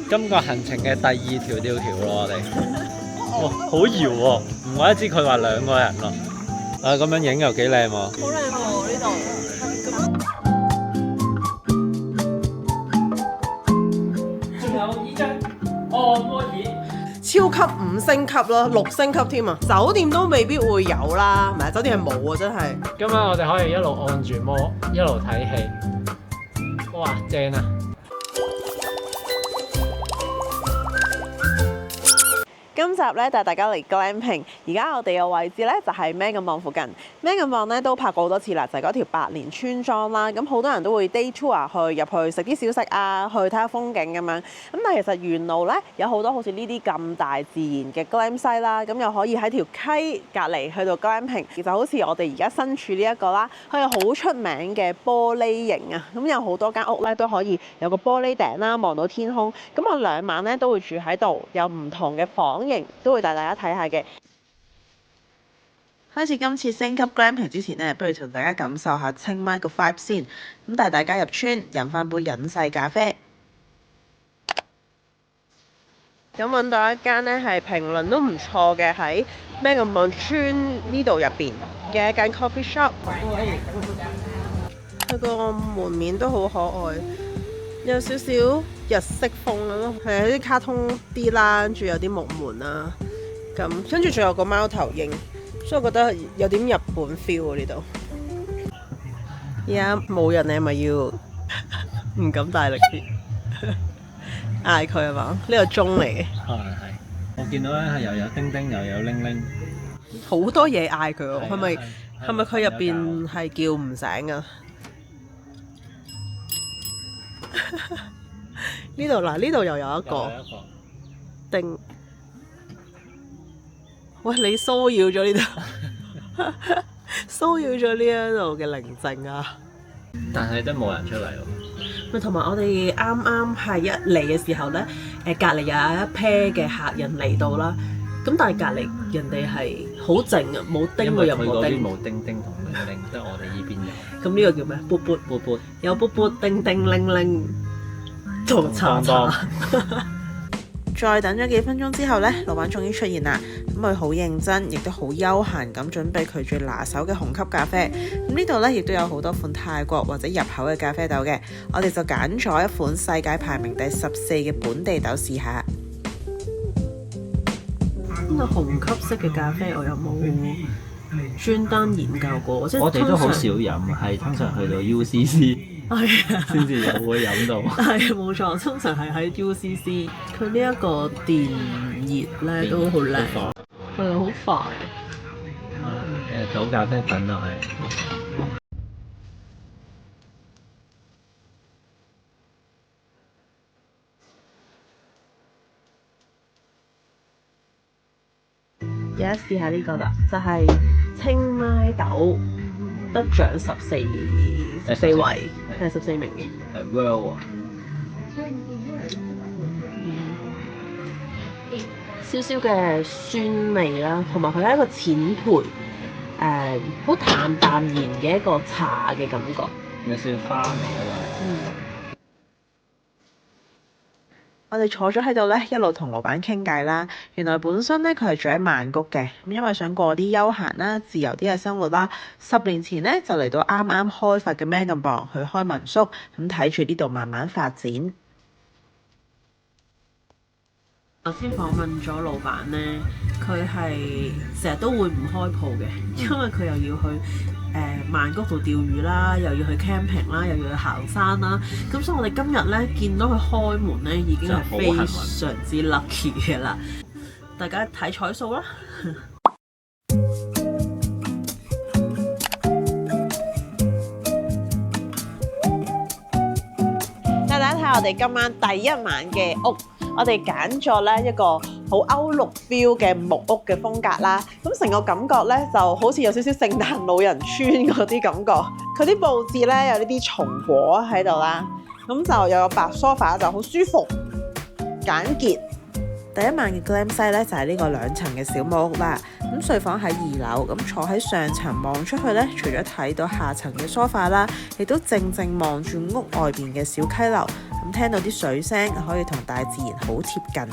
今個行程嘅第2條吊橋咯，我哋。哇，好搖喎！唔怪得知佢話2個人咯。啊，咁樣影又幾靚喎。好靚喎呢度。仲有依張按摩椅。超級5星級咯，6星級添啊！酒店都未必會有啦，唔係酒店係冇啊，真係。今晚我哋可以一路按住摩，一路睇戲。哇，正啊！今集咧帶大家嚟 glamping， 而家我哋嘅位置咧就係 Megapong 附近。Megapong 咧都拍過好多次啦，就係嗰條百年村莊啦。咁好多人都會 day tour 去入去食啲小食啊，去睇下風景咁樣。咁但係其實沿路咧有好多好似呢啲咁大自然嘅 glam 西啦，咁又可以喺條溪隔離去到 glamping。就好似我哋而家身處呢一個啦，佢有好出名嘅玻璃營啊。咁有好多間屋咧都可以有個玻璃頂啦，望到天空。咁我2晚咧都會住喺度，有唔同嘅房型都會帶大家睇下嘅。開始今次升級 glamping 之前呢，不如同大家感受下清邁個 vibe 先。咁帶大家入村飲翻杯隱世咖啡。咁揾到一間呢係評論都唔錯嘅，喺 Megapong 村呢度入邊嘅一間 coffee shop。佢個門面都好可愛，有少少日式風咯，係有啲卡通啲啦，跟住有啲木門啊，咁跟住仲有個貓頭鷹，所以我覺得有點日本 feel 喎呢度。而家冇人，你係咪要唔敢大力啲嗌佢係嘛？呢個鐘嚟嘅，係，我見到咧係又有叮叮又有鈴鈴，好多嘢嗌佢喎，係咪係佢入邊係叫唔醒啊？呢度嗱，呢度又有一個定，喂，你騷擾咗呢度，騷擾咗呢一度嘅寧靜啊！但係都冇人出嚟喎。咪同埋我哋啱啱係一嚟嘅時候呢，隔離有一 pair 嘅客人嚟到啦，咁但係隔離人哋係好靜啊，冇叮過任何叮。因為佢嗰邊冇叮叮同鈴鈴，即係我哋呢邊有。咁呢個叫咩？缽缽缽缽有缽缽叮叮鈴鈴同茶茶。再等咗幾分鐘之後呢，老闆終於出現啦。咁佢好認真，亦都好悠閒咁準備佢最拿手嘅紅級咖啡。咁呢度呢，亦都有好多款泰國或者入口嘅咖啡豆嘅。我哋就揀咗一款世界排名第14嘅本地豆試下。呢個紅級式嘅咖啡我有冇專登研究過？我哋都好少飲，係通常去到 UCC 先至有會飲到。係冇錯，通常係喺 UCC。佢呢一個電熱咧都好靚，係好快。倒咖啡粉落去。而家試下呢個啦，就係清邁豆得獎14位，係14名嘅。係 World 啊！少少嘅酸味啦，同埋佢係一個淺焙，好淡淡然嘅一個茶嘅感覺。有少少花味啊嘛。我哋坐咗喺度咧，一路同老闆傾偈啦。原來本身咧佢係住喺曼谷嘅，咁因為想過啲休閒啦、自由啲嘅生活啦。10年前咧就嚟到啱啱開發嘅 Megapong去開民宿，咁睇住呢度慢慢發展。頭先訪問咗老闆咧，佢係成日都會唔開鋪嘅，因為佢又要去曼谷度釣魚啦，又要去 camping 啦，又要去行山啦。咁所以我哋今日咧見到佢開門咧，已經係非常之 lucky 嘅啦。大家睇彩數啦！帶大家睇下我哋今晚第一晚嘅屋。我哋揀咗咧一個好歐陸 feel 嘅木屋嘅風格啦，咁成個感覺咧就好似有少少聖誕老人村嗰啲感覺。佢啲佈置咧有呢啲松果喺度啦，咁就又有白梳化，就好舒服簡潔。第一晚嘅 glam 西咧就係呢個2層嘅小木屋啦，咁睡房喺2樓，咁坐喺上層望出去咧，除咗睇到下層嘅梳化啦，亦都靜靜望住屋外邊嘅小溪流。咁聽到啲水聲，可以同大自然好貼近。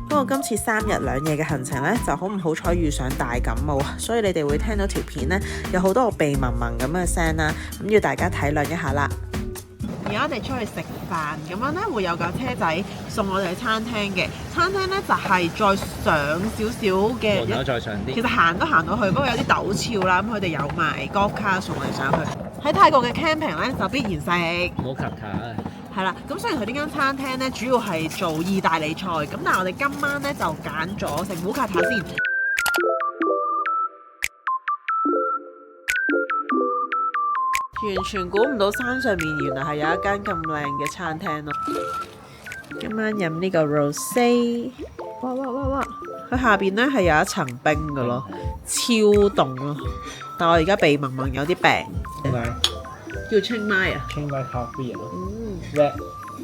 不過今次3日2夜嘅行程呢，就好唔好彩遇上大感冒啊，所以你哋會聽到條片呢，有好多個鼻濛濛咁嘅聲啦，咁要大家體諒一下啦。而家我哋出去食飯，咁樣呢會有架車仔送我哋去餐廳嘅。餐廳呢就係再上少少嘅，門口再上啲。其實行都行到去，不過有啲陡峭啦。咁佢哋有埋 golf car 送我哋上去。喺泰國嘅 camping 呢，就必然食唔好及卡。係啦，咁雖然佢呢間餐廳咧主要係做意大利菜，咁但係我哋今晚咧就揀咗食烏卡塔先。完全估唔到山上面原來係有一間咁靚嘅餐廳咯。今晚飲呢個 rosé， 哇哇哇哇！佢下邊咧係有一層冰嘅咯，超凍咯。但我而家鼻濛濛有啲病。點解？叫清邁啊！清邁 coffee 咯。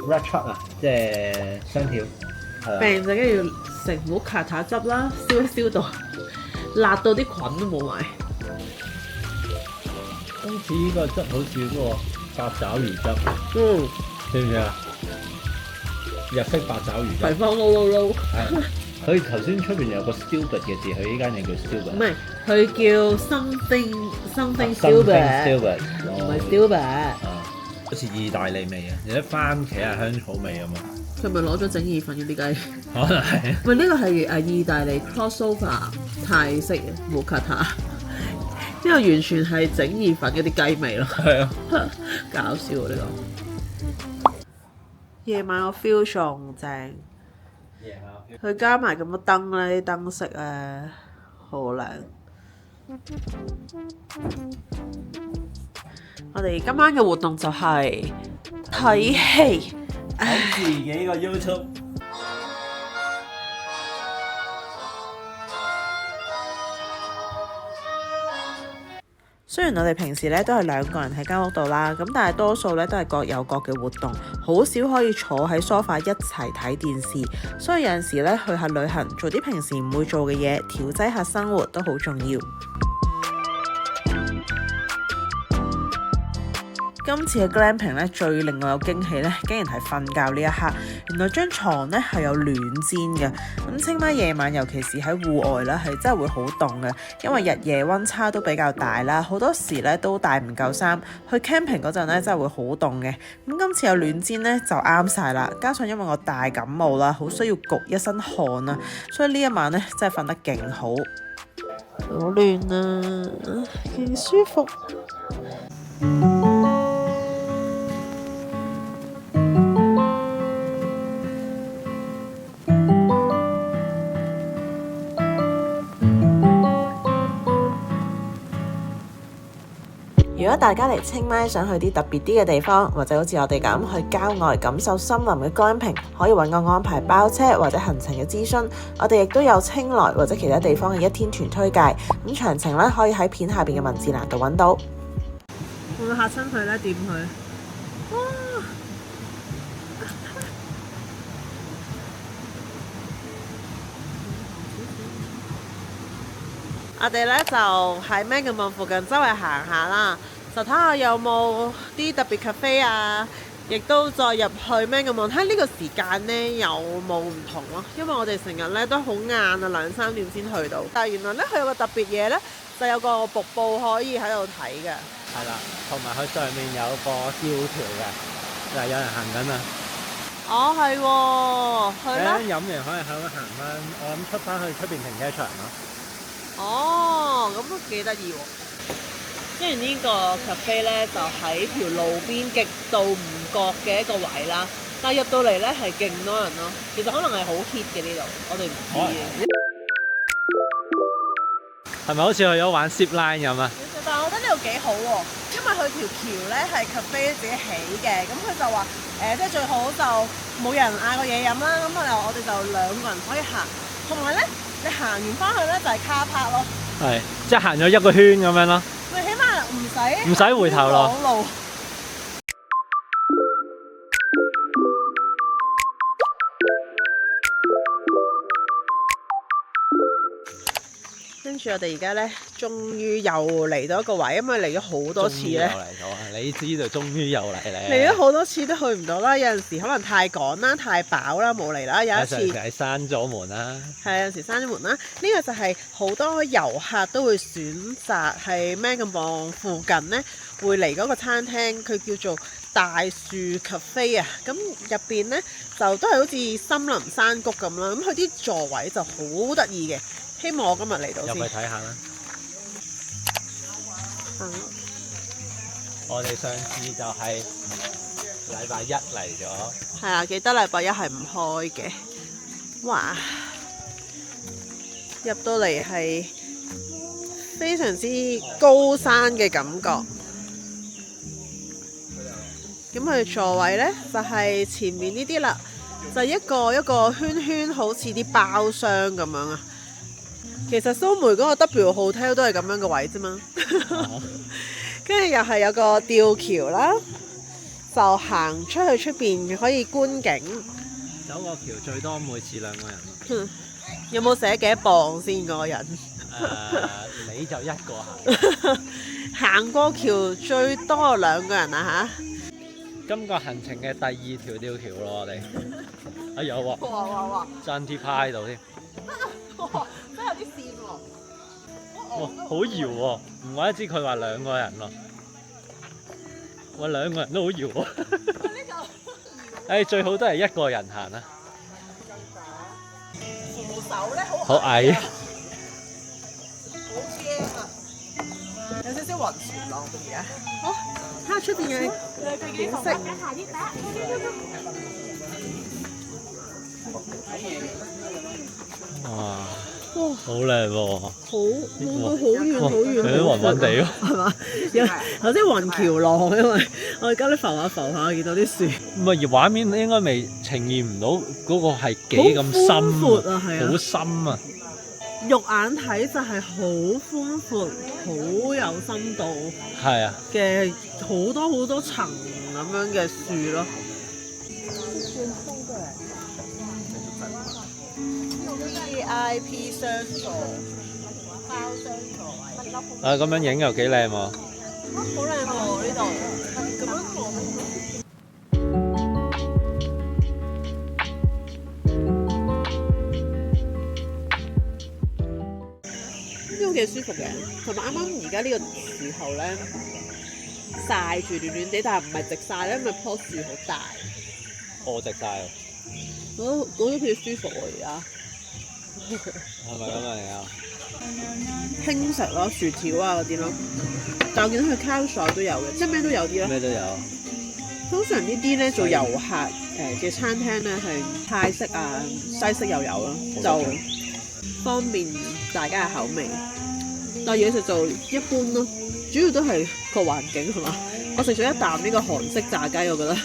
Red truck 啊，即係雙條。病就梗係要食唔好卡塔汁啦，燒一燒到辣到啲菌都冇埋。今次呢個汁好似嗰個八爪魚汁。知唔知啊？日式八爪魚汁。葵芳撈撈撈。係。佢頭先出邊有個 stupid 嘅字，佢依間嘢叫 stupid。唔係，佢叫 something stupid，唔係 stupid。好似意大利味啊，有啲番茄啊、香草味咁啊。佢咪攞咗整意粉嗰啲雞？可能係。唔係呢個係意大利 crossover 泰式嘅烏卡塔，呢個完全係整意粉嗰啲雞味咯。係啊，搞笑啊呢個！夜晚個 feel 仲正。佢加埋咁多燈咧，啲燈飾咧好靚。我哋今晚嘅活動就係睇戲，睇自己個 YouTube。雖然我哋平時咧都係2個人喺間屋度啦，咁但係多數咧都係各有各嘅活動，好少可以坐喺梳化一齊睇電視。所以有陣時咧去下旅行，做啲平時唔會做嘅嘢，調劑下生活都好重要。今次嘅 glamping 咧最令我有驚喜咧，竟然係瞓覺呢一刻。原來張床咧係有暖氈嘅。咁清邁夜晚尤其是喺戶外咧係真係會好凍嘅，因為日夜溫差都比較大啦。好多時咧都帶唔夠衫，去 camping 嗰陣咧真係會好凍嘅。咁今次有暖氈咧就啱晒啦，加上因為我大感冒啦，好需要焗一身汗啊，所以呢一晚咧真係瞓得勁好。好暖啊，勁舒服。如果大家嚟清邁想去啲特別啲嘅地方，或者好似我哋咁去郊外感受森林嘅 glamping，可以揾我安排包車或者行程嘅諮詢。我哋亦都有清萊或者其他地方嘅1天團推介，咁詳情咧可以喺片下邊嘅文字欄度揾到。會唔會嚇親佢咧？掂佢？我哋咧就喺 Megapong 附近周圍行下啦，就睇下有冇啲特別 cafe 啊，亦都再入去 Megapong 睇呢個時間咧有冇唔同咯。因為我哋成日咧都好晏啊，2、3點先去到。但係原來咧佢有個特別嘢咧，就有個瀑布可以喺度睇嘅。係啦，同埋佢上面有個吊橋嘅，就有人行緊啊。哦，係喎，係啦。飲完可以喺度行翻，我諗出翻去出邊停車場咯。哦，咁都幾得意喎！雖然呢個 cafe 咧就喺條路邊極度唔覺嘅一個位啦，但係入到嚟咧係勁多人咯。其實可能係好 hit 嘅呢度，我哋唔知嘅。係咪好似去咗玩 zip line 咁啊？但係我覺得呢度幾好喎，因為佢條橋咧係 cafe 自己起嘅，咁佢就話即係最好就冇人嗌個嘢飲啦，咁我哋就2個人可以行，同埋咧。你行完翻去咧就係 car park 咯，係即係行咗1個圈咁樣咯。喂，起碼唔使回頭咯。呢跟住我哋而家咧，終於又嚟到一個位，因為嚟咗好多次咧。終於又嚟咗啊！你知道終於又嚟咧。嚟咗好多次都去唔到啦，有陣時可能太趕啦、太飽啦，冇嚟啦。有一次係閂咗門啦。係有陣時閂咗門啦。呢個就係好多遊客都會選擇喺咩咁磅附近咧，會嚟嗰個餐廳，佢叫做大樹 cafe 啊。咁入邊咧就都係好似森林山谷咁啦。咁佢啲座位就好得意嘅。希望我今日嚟到先。入去睇下啦。我哋上次就係禮拜一嚟咗。係啊，記得禮拜一係唔開嘅。哇！入到嚟係非常之高山嘅感覺。咁佢座位呢，就係前面呢啲啦，就一個一個圈圈，好似啲包廂咁樣啊。其實蘇梅嗰個 W Hotel 都係咁樣嘅位啫嘛，跟住又係有個吊橋啦，就行出去出邊可以觀景。走個橋最多每次2個人。有冇寫幾多磅先嗰個人？你就一個行。行過橋最多2個人啊嚇！今個行程嘅第2條吊橋咯，我哋。哎有喎。哇！爭啲趴喺度添。真係有啲線喎。哇！好搖喎，唔怪得知佢話2個人咯。喂，2個人都好搖喎。誒，最好都係1個人行啦。扶手咧好矮。好驚啊！有少少暈船浪而家。好，睇下出邊嘅景色。哇！好靚喎！好，會唔會好遠好遠？有啲暈暈地咯，係嘛？有啲雲橋浪，因為我而家都浮下浮下，見到啲樹。唔係，而畫面應該未呈現唔到嗰個係幾咁深啊，係啊，好深啊！肉眼睇就係好寬闊，好有深度。係啊，嘅好多好多層咁樣嘅樹咯。VIP 雙座，包廂座位。咁樣影又幾靚喎！好靚喎呢度，咁樣望。呢個幾舒服嘅，同埋啱啱而家呢個時候咧，曬住暖暖地，但係唔係直曬咧，因為棵樹好大。我直晒啊！嗰種幾舒服喎而家。係咪咁嚟啊？輕食咯，薯條啊嗰啲咯，但我見到佢 casual 都有嘅，即係咩都有啲咯。咩都有。通常呢啲咧做遊客嘅餐廳咧係泰式啊、西式又有咯，就方便大家嘅口味。但係嘢食就一般咯，主要都係個環境係嘛。我食咗一啖呢個韓式炸雞，我覺得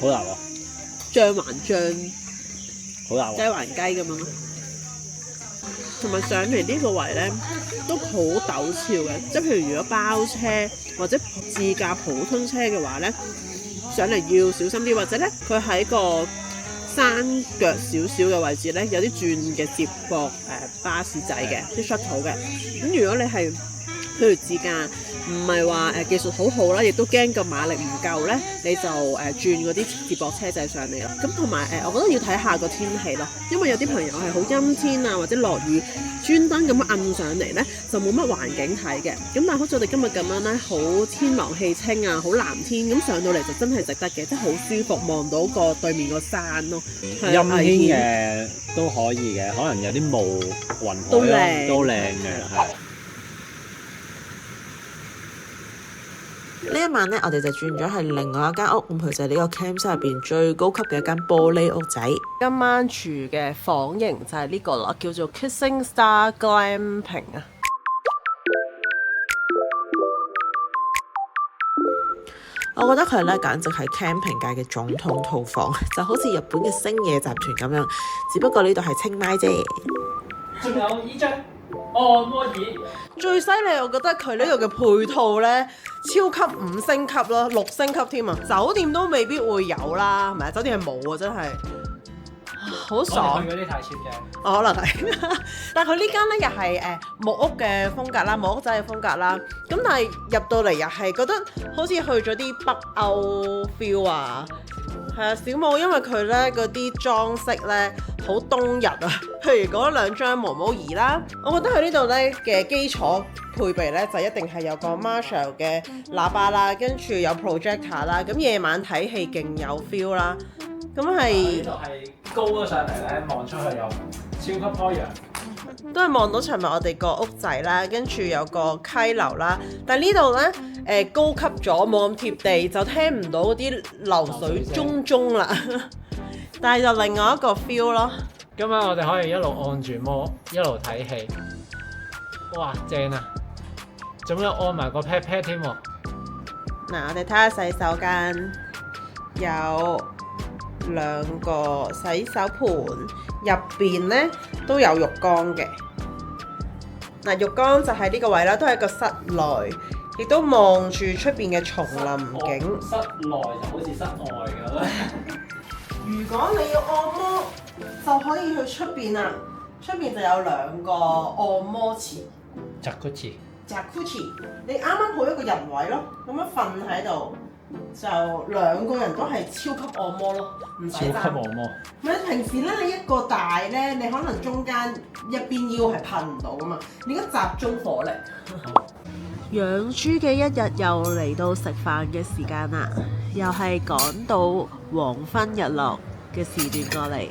好辣喎！醬還醬，好辣喎！雞還雞咁樣咯。同埋上嚟呢個位咧都好陡峭嘅，即係譬如如果包車或者自駕普通車嘅話咧，上嚟要小心啲，或者咧佢喺個山腳少少嘅位置咧有啲轉嘅接駁巴士仔嘅，啲 shuttle 嘅。咁如果你係譬如自駕，唔係話技術好好啦，亦都驚個馬力唔夠咧，你就轉嗰啲接駁車仔上嚟咯。咁同埋我覺得要睇下個天氣咯，因為有啲朋友係好陰天啊，或者落雨，專登咁樣摁上嚟咧，就冇乜環境睇嘅。咁但係好似我哋今日咁樣咧，好天朗氣清啊，好藍天，咁上到嚟就真係值得嘅，即係好舒服，望到個對面個山咯。陰天嘅都可以嘅，可能有啲霧雲海都靚都靚嘅，係。呢一晚咧，我哋就轉咗去另外一間屋，咁佢就係呢個 campsite 入邊最高級嘅一間玻璃屋仔。今晚住嘅房型就係呢個啦，叫做 Kissing Star Glamping 啊。我覺得佢咧簡直係 camping 界嘅總統套房，就好似日本嘅星野集團咁樣，只不過呢度係清邁啫。仲有依張按摩椅。最犀利，我覺得佢呢度嘅配套呢，超級5星級咯，6星級添啊！酒店都未必會有啦，係咪？酒店係冇啊，真係。好爽。嗰啲太 cheap 啫。可能係，但係佢呢間咧又係木屋嘅風格啦，木屋仔嘅風格啦。咁但係入到嚟又係覺得好似去咗啲北歐 feel 啊。係啊，小武因為佢咧嗰啲裝飾咧好冬日啊，譬如嗰兩張毛毛椅啦，我覺得佢呢度咧嘅基礎配備咧就一定係有個 Marshall 嘅喇叭啦，跟住有 projector 啦，咁夜晚睇戲勁有 feel 啦。咁係呢度係高咗上嚟咧，望出去又超級開揚，都係望到尋日我哋個屋仔啦，跟住有個溪流啦。但係呢度咧高級咗，冇咁貼地，就聽唔到嗰啲流水淙淙啦。但係就另外一個 feel 咯。今晚我哋可以一路按住摩，一路睇戲。哇，正啊！仲有按埋個 pat pat 添喎。嗱，我哋睇下洗手間有兩個洗手盤，入邊咧都有浴缸嘅。嗱，浴缸就喺呢個位啦，都係一個室內，亦都望住出邊嘅叢林景。室內就好似室外咁啦。如果你要按摩，就可以去出邊啦。出邊就有兩個按摩池。Jacuzzi。你啱啱好一個人位咯，咁樣瞓喺度。就兩個人都係超級按摩咯，唔使爭。超級按摩。唔係平時咧，你一個大咧，你可能中間一邊腰係噴唔到噶嘛，你而家集中火力。養豬嘅一日又嚟到食飯嘅時間啦，又係趕到黃昏日落嘅時段過嚟。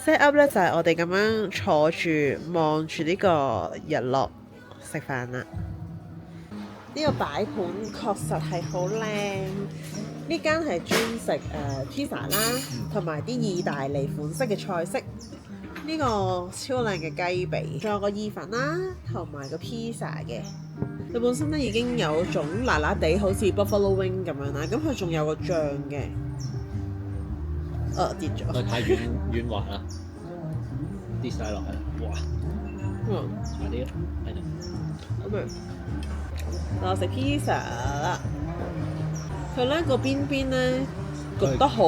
set up 咧就係我哋咁樣坐住望住呢個日落食飯啦。呢個擺盤確實係好靚，呢間係專食pizza 啦，同埋啲意大利款式嘅菜式。呢個超靚嘅雞髀，仲有個意粉啦，同埋個 pizza 嘅。佢本身咧已經有種辣辣地，好似 buffalo wing 咁樣啦。咁佢仲有個醬嘅，跌咗。太軟滑啦，跌晒落去啦！哇，快啲啦，係啦。咁啊！我食 pizza 啦，佢咧個邊邊咧焗得好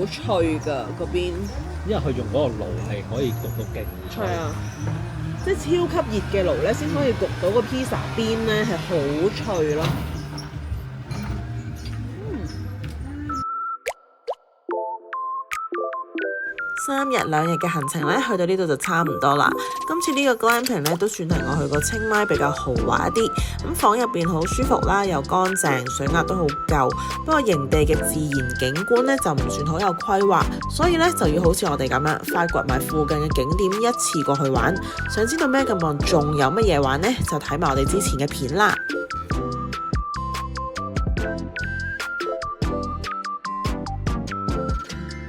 脆㗎個邊，因為佢用嗰個爐係可以焗到勁脆。係啊，即係超級熱嘅爐咧，先可以焗到個 pizza 邊咧係好脆咯。3日2夜嘅行程咧，去到呢度就差唔多啦。今次呢個 glamping 咧都算係我去過清邁比較豪華一啲。咁房入邊好舒服啦，又乾淨，水壓都好夠。不過營地嘅自然景觀咧就唔算好有規劃，所以咧就要好似我哋咁樣發掘埋附近嘅景點一次過去玩。想知道咩咁忙仲有乜嘢玩呢？就睇埋我哋之前嘅片啦。